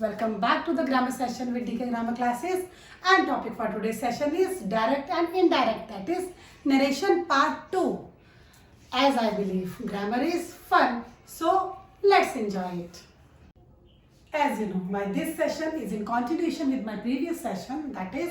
Welcome back to the grammar session with DK Grammar Classes, and topic for today's session is direct and indirect, that is narration part 2. As I believe grammar is fun, so let's enjoy it. As you know, this session is in continuation with my previous session, that is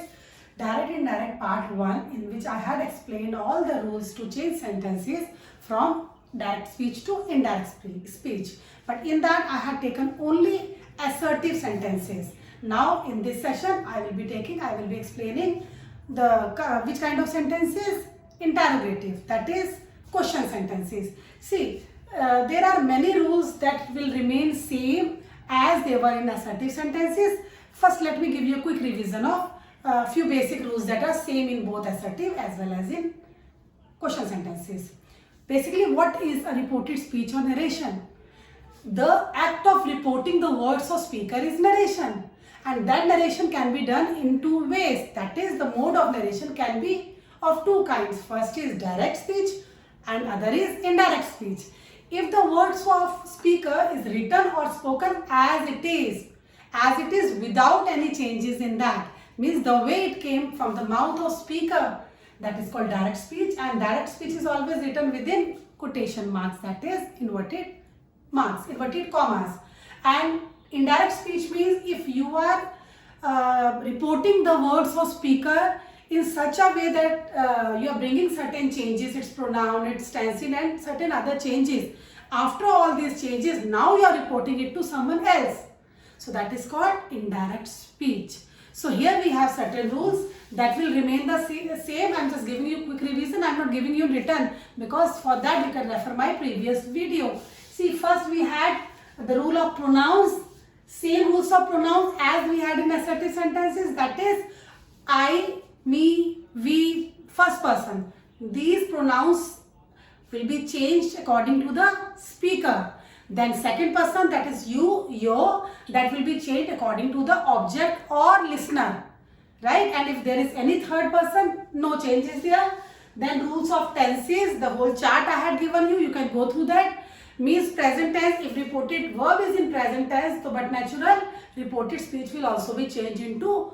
direct and indirect part 1, in which I had explained all the rules to change sentences from direct speech to indirect speech. But in that I had taken only assertive sentences. Now in this session I will be explaining the which kind of sentences? Interrogative, that is question sentences. See, there are many rules that will remain same as they were in assertive sentences. First, let me give you a quick revision of a few basic rules that are same in both assertive as well as in question sentences. Basically, what is a reported speech or narration? The act of reporting the words of speaker is narration, and that narration can be done in two ways. That is, the mode of narration can be of two kinds. First is direct speech and other is indirect speech. If the words of speaker is written or spoken as it is without any changes in that, means the way it came from the mouth of speaker, that is called direct speech, and direct speech is always written within quotation marks, that is inverted commas. And indirect speech means if you are reporting the words of speaker in such a way that you are bringing certain changes, its pronoun, its tense, and certain other changes. After all these changes, now you are reporting it to someone else. So that is called indirect speech. So here we have certain rules that will remain the same. I am just giving you a quick revision. I am not giving you written, because for that you can refer my previous video. See, first we had the rule of pronouns, same rules of pronouns as we had in assertive sentences, that is I, me, we, first person. These pronouns will be changed according to the speaker. Then second person, that is you, your, that will be changed according to the object or listener, right? And if there is any third person, no changes here. Then rules of tenses, the whole chart I had given you, you can go through that. Means present tense, if reported verb is in present tense, so but natural, reported speech will also be changed into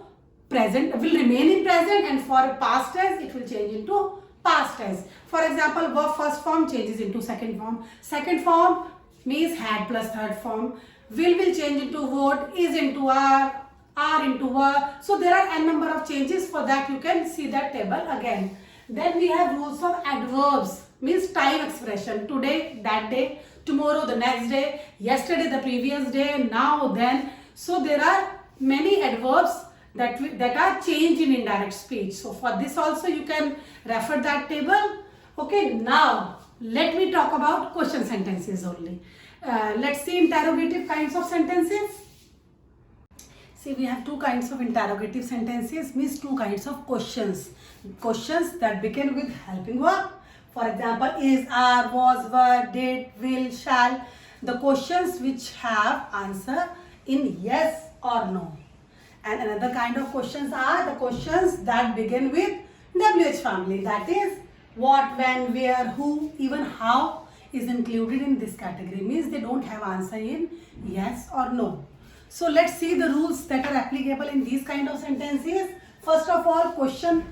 present, will remain in present, and for past tense it will change into past tense. For example, verb first form changes into second form. Second form means had plus third form. Will change into would, is into are into were. So there are n number of changes. For that you can see that table again. Then we have rules of adverbs, means time expression. Today, that day, tomorrow, the next day, yesterday, the previous day, now, then. So there are many adverbs that are changed in indirect speech. So for this also you can refer that table. Okay, now let me talk about question sentences only. Let's see interrogative kinds of sentences. See, we have two kinds of interrogative sentences, means two kinds of questions. Questions that begin with helping verb. For example, is, are, was, were, did, will, shall. The questions which have answer in yes or no. And another kind of questions are the questions that begin with WH family. That is what, when, where, who, even how is included in this category. Means they don't have answer in yes or no. So let's see the rules that are applicable in these kind of sentences. First of all, question,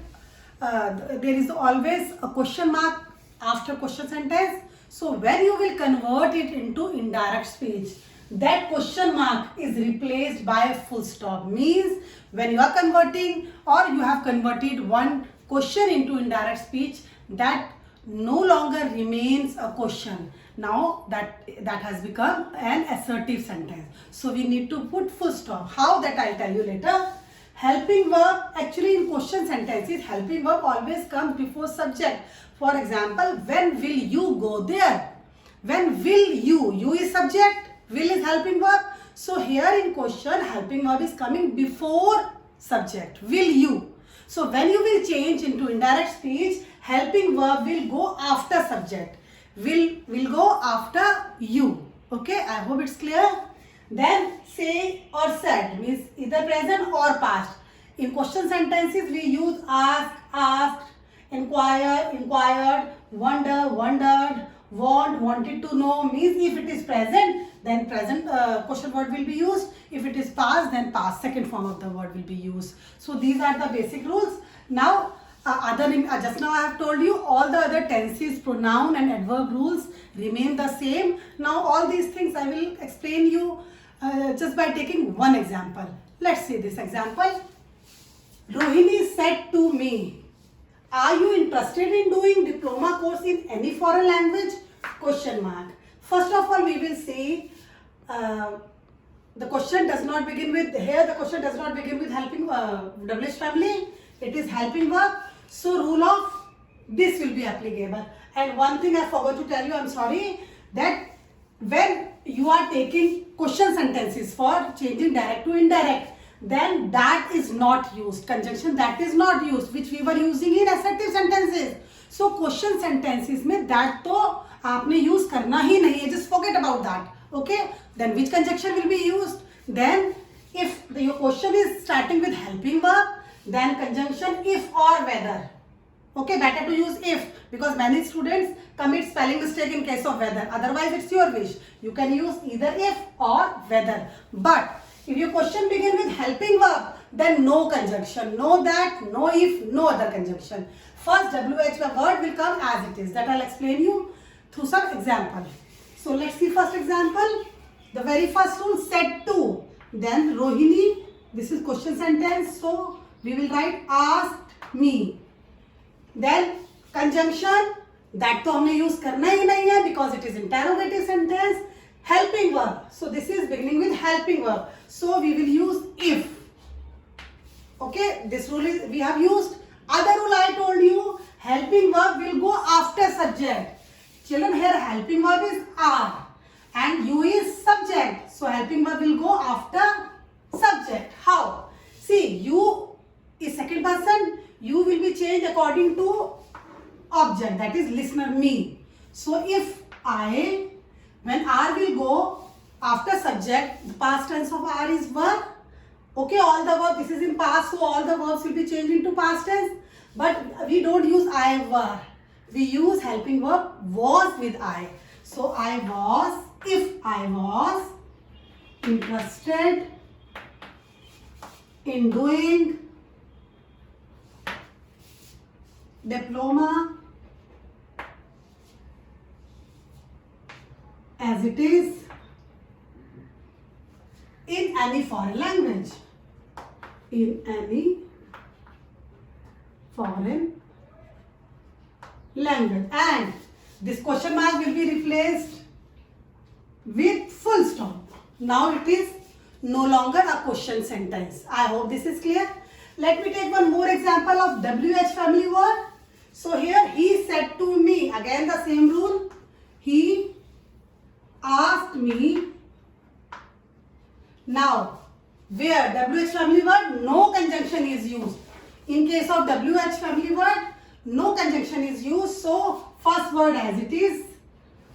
there is always a question mark after question sentence. So when you will convert it into indirect speech, that question mark is replaced by a full stop. Means when you are converting or you have converted one question into indirect speech, that no longer remains a question. Now that has become an assertive sentence. So we need to put full stop. How, that I'll tell you later. Helping verb, actually in question sentences, helping verb always comes before subject. For example, when will you go there? When will you is subject, will is helping verb. So here in question, helping verb is coming before subject, will you. So when you will change into indirect speech, helping verb will go after subject, will go after you. Okay, I hope it's clear. Then say or said means either present or past. In question sentences we use ask, asked, inquire, inquired, wonder, wondered, want, wanted to know. Means if it is present, then present question word will be used. If it is past, then past second form of the word will be used. So these are the basic rules. Now just now I have told you all the other tenses, pronoun and adverb rules remain the same. Now all these things I will explain you just by taking one example. Let's see this example. Rohini said to me, are you interested in doing diploma course in any foreign language? Question mark. First of all, we will see the question does not begin with, here the question does not begin with helping WH family. It is helping verb. So rule of this will be applicable. And one thing I forgot to tell you, I'm sorry, that when you are taking question sentences for changing direct to indirect, then that is not used. Conjunction that is not used, which we were using in assertive sentences. So question sentences में that तो आपने use करना ही नहीं है. Just forget about that. Okay? Then which conjunction will be used? Then if your question is starting with helping verb, then conjunction if or whether. Okay, better to use if, because many students commit spelling mistake in case of whether. Otherwise, it's your wish. You can use either if or whether. But if your question begin with helping verb, then no conjunction. No that, no if, no other conjunction. First WH word will come as it is. That I'll explain you through some example. So let's see first example. The very first rule, said to. Then Rohini, this is question sentence. So we will write asked me. Then conjunction that तो हमने use करना ही नहीं है because it is interrogative sentence. Helping verb. So this is beginning with helping verb. So we will use if. Okay, this rule is we have used. Other rule I told you, helping verb will go after subject. Children, here helping verb is are and you is subject. So helping verb will go after subject. How? See, you is second person. You will be changed according to object, that is listener, me. So if I, when R will go after subject, the past tense of R is verb. Okay, all the verb, this is in past, so all the verbs will be changed into past tense. But we don't use I were. We use helping verb was with I. So I was, if I was interested in doing diploma as it is in any foreign language. In any foreign language. And this question mark will be replaced with full stop. Now it is no longer a question sentence. I hope this is clear. Let me take one more example of WH family word. So here he said to me, again the same rule. He asked me. Now, where WH family word, no conjunction is used. In case of WH family word, no conjunction is used. So, first word as it is,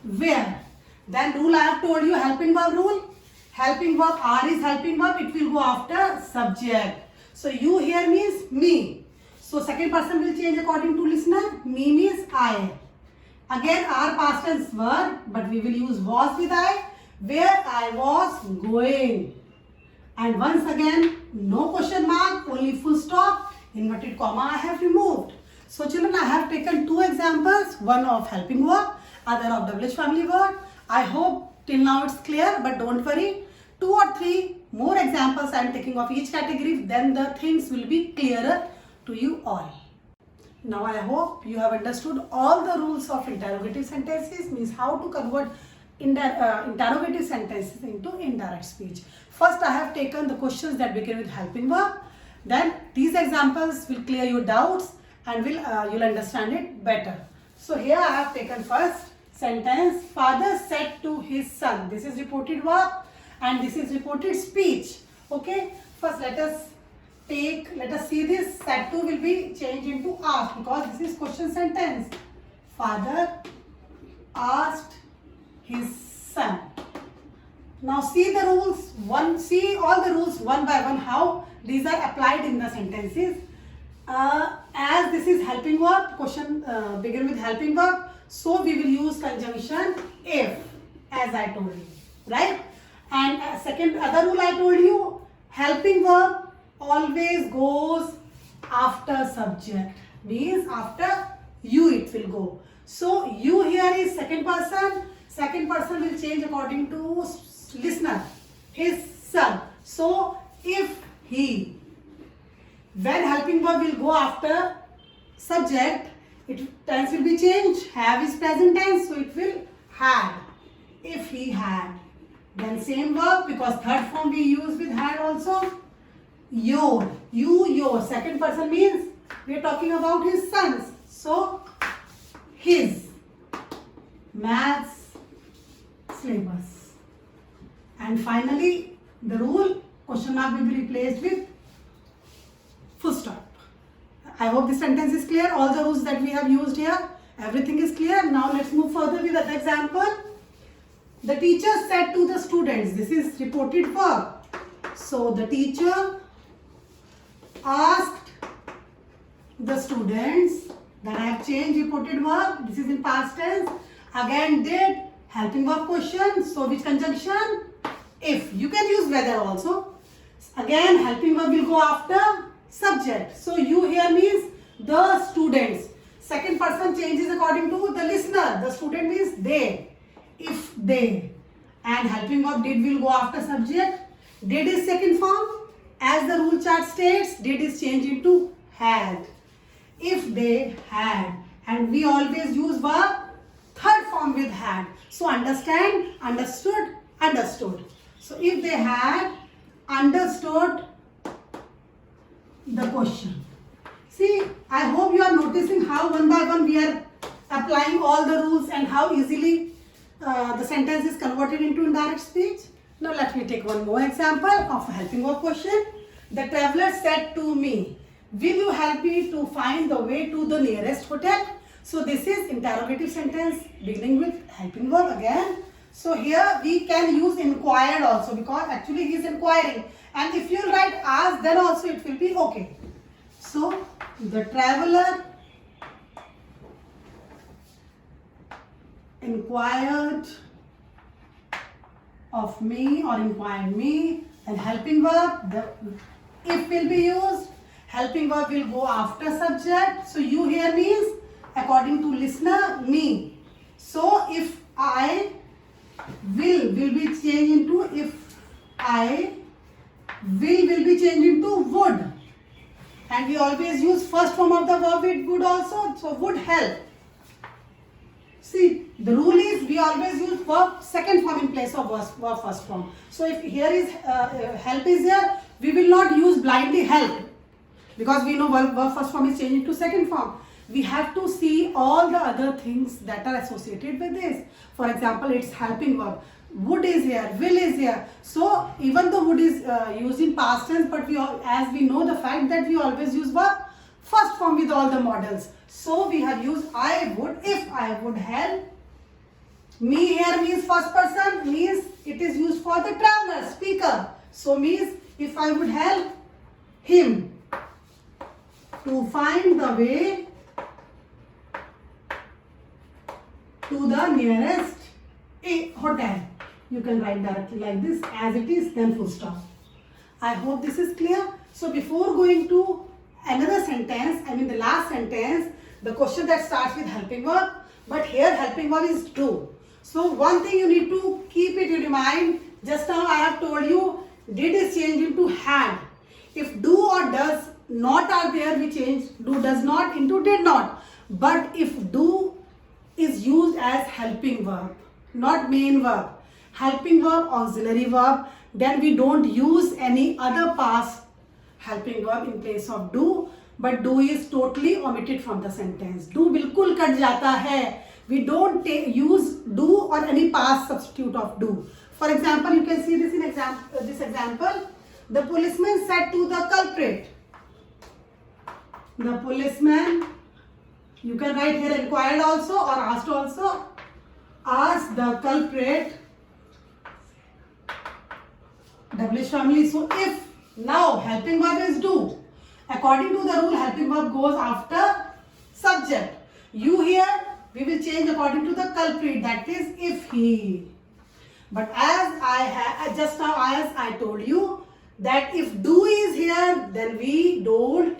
where. Then rule I have told you, helping verb rule. Helping verb, R is helping verb, it will go after subject. So, you here means me. So, second person will change according to listener. Me means I. Again, R past tense verb, but we will use was with I. Where I was going. And once again, no question mark, only full stop, inverted comma I have removed. So children, I have taken two examples, one of helping verb, other of WH family word. I hope till now it's clear, but don't worry. 2 or 3 more examples I am taking of each category, then the things will be clearer to you all. Now I hope you have understood all the rules of interrogative sentences, means how to convert interrogative sentences into indirect speech. First, I have taken the questions that begin with helping verb. Then these examples will clear your doubts and you'll understand it better. So here I have taken first sentence. Father said to his son. This is reported verb and this is reported speech. Okay. First, let us see this. Said to will be changed into asked because this is question sentence. Father asked his son. Now see the rules. See all the rules one by one, how these are applied in the sentences. As this is helping verb, question begin with helping verb, so we will use conjunction if, as I told you, right? And second other rule I told you, helping verb always goes after subject, means after you it will go. So you here is second person will change according to listener, his son. So if he, when helping verb will go after subject, tense will be changed. Have is present tense, so it will had. If he had, then same verb, because third form we use with had also. Your, your. Second person means we are talking about his sons. So his maths syllabus. And finally, the rule, question mark will be replaced with full stop. I hope this sentence is clear. All the rules that we have used here, everything is clear. Now let's move further with the example. The teacher said to the students, this is reported verb. So the teacher asked the students, then I have changed reported verb. This is in past tense. Again did, helping verb question. So which conjunction? If. You can use whether also. Again helping verb will go after subject. So you here means the students. Second person changes according to the listener. The student means they. If they. And helping verb did will go after subject. Did is second form. As the rule chart states, did is changed into had. If they had. And we always use verb third form with had. So understand, understood, understood. So if they had understood the question. See, I hope you are noticing how one by one we are applying all the rules and how easily the sentence is converted into indirect speech. Now let me take one more example of a helping verb question. The traveler said to me, will you help me to find the way to the nearest hotel? So this is interrogative sentence beginning with helping verb again. So here we can use inquired also, because actually he is inquiring. And if you write ask, then also it will be okay. So the traveler inquired of me or inquired me, and helping verb, the if will be used. Helping verb will go after subject. So you here means according to listener, me. So if I will be changed into, if I will be changed into would. And we always use first form of the verb with would also. So would help. See, the rule is we always use verb second form in place of verb first form. So if here is help is here, we will not use blindly help, because we know verb first form is changing to second form. We have to see all the other things that are associated with this. For example, it's helping verb. Would is here, will is here. So even though would is used in past tense, but as we know the fact that we always use verb first form with all the models. So we have used I would, if I would help. Me here means first person, means it is used for the traveler, speaker. So means if I would help him to find the way to the nearest hotel. You can write directly like this, as it is, then full stop. I hope this is clear. So before going to another sentence, I mean the last sentence, the question that starts with helping verb, but here helping verb is do. So one thing you need to keep it in your mind. Just now I have told you did is changed into had. If do or does not are there, we change do does not into did not. But if do is used as helping verb, not main verb, helping verb, auxiliary verb, then we don't use any other past helping verb in place of do, but do is totally omitted from the sentence. Do bilkul kat jata hai. We don't use do or any past substitute of do. For example, you can see this in this example. The policeman said to the culprit. The policeman, you can write here inquired also or asked also. Asked the culprit. WH family. So if now helping verb is do. According to the rule, helping verb goes after subject. You here, we will change according to the culprit, that is if he. But as just now as I told you that if do is here, then we don't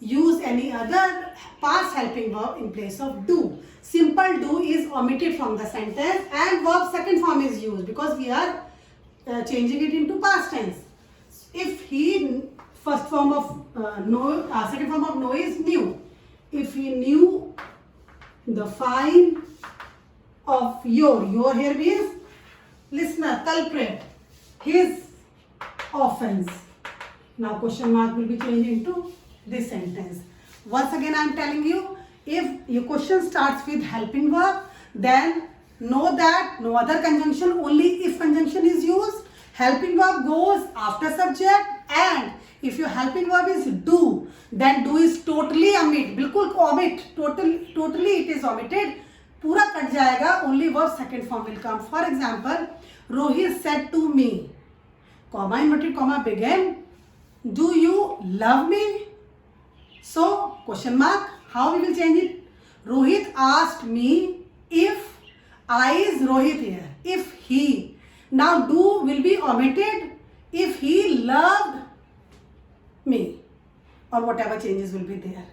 use any other past helping verb in place of do. Simple do is omitted from the sentence and verb second form is used because we are changing it into past tense. If he, first form of second form of know is knew. If he knew the fine of your here means listener, culprit, his offense. Now question mark will be changed into this sentence. Once again I am telling you, if your question starts with helping verb, then know that no other conjunction, only if conjunction is used. Helping verb goes after subject, and if your helping verb is do, then do is totally omit, बिल्कुल omit, totally it is omitted, पूरा cut जाएगा, only verb second form will come. For example, Rohit said to me, comma inverted comma begin, do you love me? So question mark, how we will change it? Rohit asked me if I is Rohit here, if he. Now do will be omitted if he loved me, or whatever changes will be there.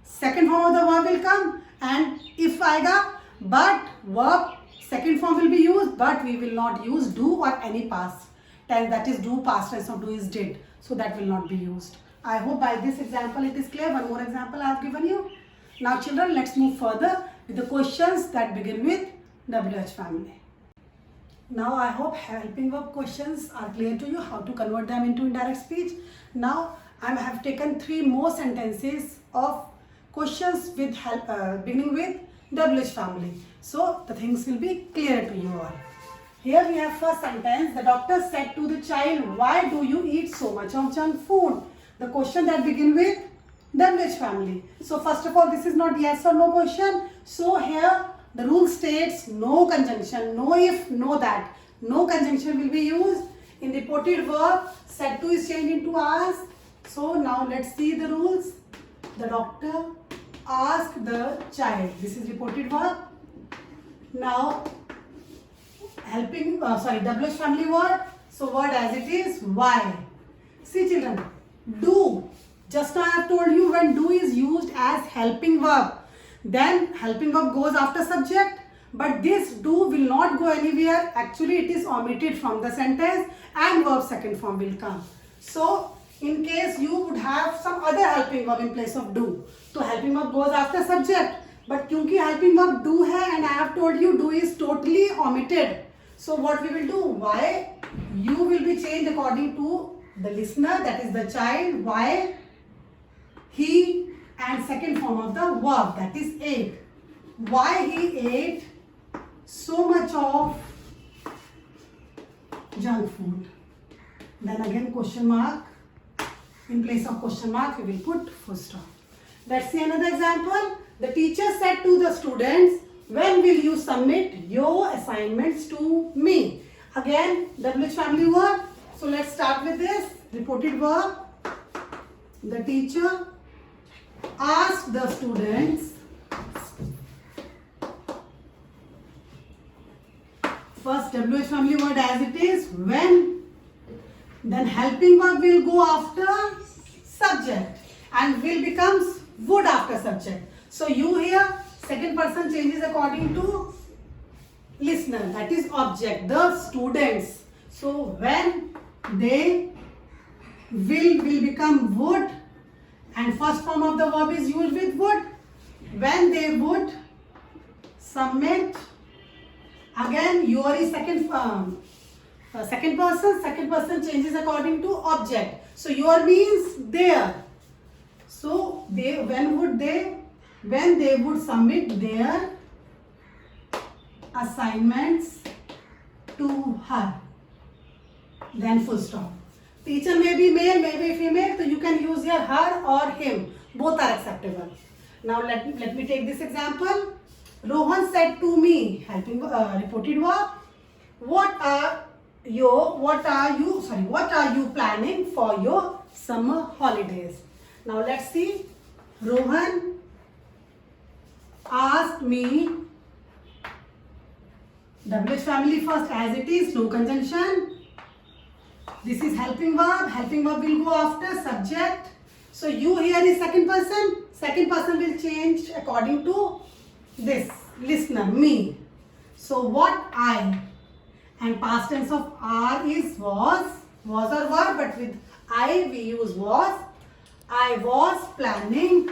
Second form of the verb will come and if आएगा, but verb second form will be used, but we will not use do or any past tense, that is do past tense of do is did, so that will not be used. I hope by this example it is clear. One more example I have given you. Now children, let's move further with the questions that begin with WH family. Now I hope helping verb questions are clear to you, how to convert them into indirect speech. Now I have taken 3 more sentences of questions with beginning with WH family. So the things will be clear to you all. Here we have first sentence. The doctor said to the child, why do you eat so much of junk food? The question that begin with WH family. So first of all, this is not yes or no question. So here the rule states no conjunction, no if, no that. No conjunction will be used. In reported verb, said to is changed into asked. So now let's see the rules. The doctor asked the child. This is reported verb. Now WH family word. So word as it is, why. See children, do. Just now I have told you when do is used as helping verb, then helping verb goes after subject, but this do will not go anywhere. Actually it is omitted from the sentence and verb second form will come. So in case you would have some other helping verb in place of do, so helping verb goes after subject, but क्योंकि helping verb do hai and I have told you do is totally omitted. So what we will do, why, you will be changed according to the listener, that is the child, why, he, and second form of the verb, that is ate. Why he ate so much of junk food. Then again question mark. In place of question mark we will put full stop. Let's see another example. The teacher said to the students, when will you submit your assignments to me? Again WH family word. So let's start with this. Reported verb. The teacher asked the students. First WH family word as it is, when. Then helping verb will go after subject and will becomes would after subject. So you here second person changes according to listener, that is object, the students. So when they will become would, and first form of the verb is used with would. When they would submit, again your is second person changes according to object. So your means there. So they when they would submit their assignments to her, then full stop. Teacher may be male, may be female, so you can use here her or him. Both are acceptable. Now let me take this example. Rohan said to me, helping reported verb, what are you planning for your summer holidays? Now let's see. Rohan asked me WH family first as it is, no conjunction. This is helping verb. Helping verb will go after subject. So you here is second person. Second person will change according to this listener, me. So what I, and past tense of are is was or were, but with I we use was. I was planning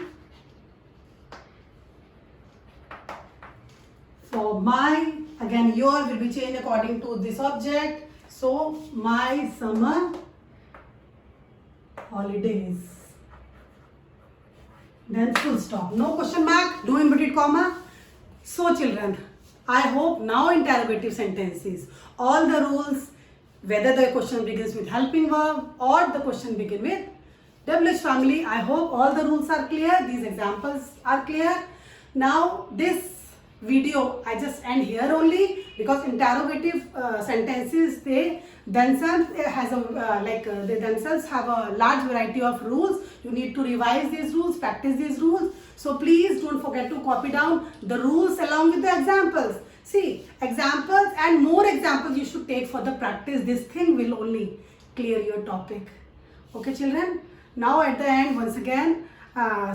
for my, again your will be changed according to this object. So my summer holidays. Then full stop. No question mark, no inverted comma. So children, I hope now interrogative sentences, all the rules, whether the question begins with helping verb or the question begin with WH family, I hope all the rules are clear, these examples are clear. Now this video I just end here only, because interrogative sentences they themselves they themselves have a large variety of rules. You need to revise these rules, practice these rules. So please don't forget to copy down the rules along with the examples. See, examples and more examples you should take for the practice. This thing will only clear your topic. Okay children, now at the end once again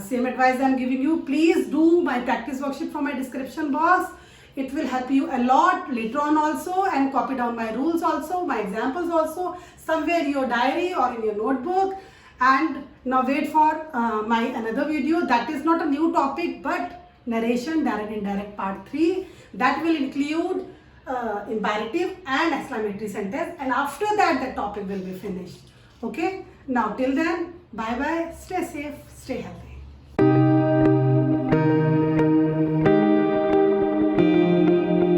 same advice I am giving you. Please do my practice worksheet from my description box. It will help you a lot later on also, and copy down my rules also, my examples also, somewhere in your diary or in your notebook. And now wait for my another video that is not a new topic but narration direct indirect part 3, that will include imperative and exclamatory sentence, and after that the topic will be finished. Okay, now till then, bye bye, stay safe, stay healthy.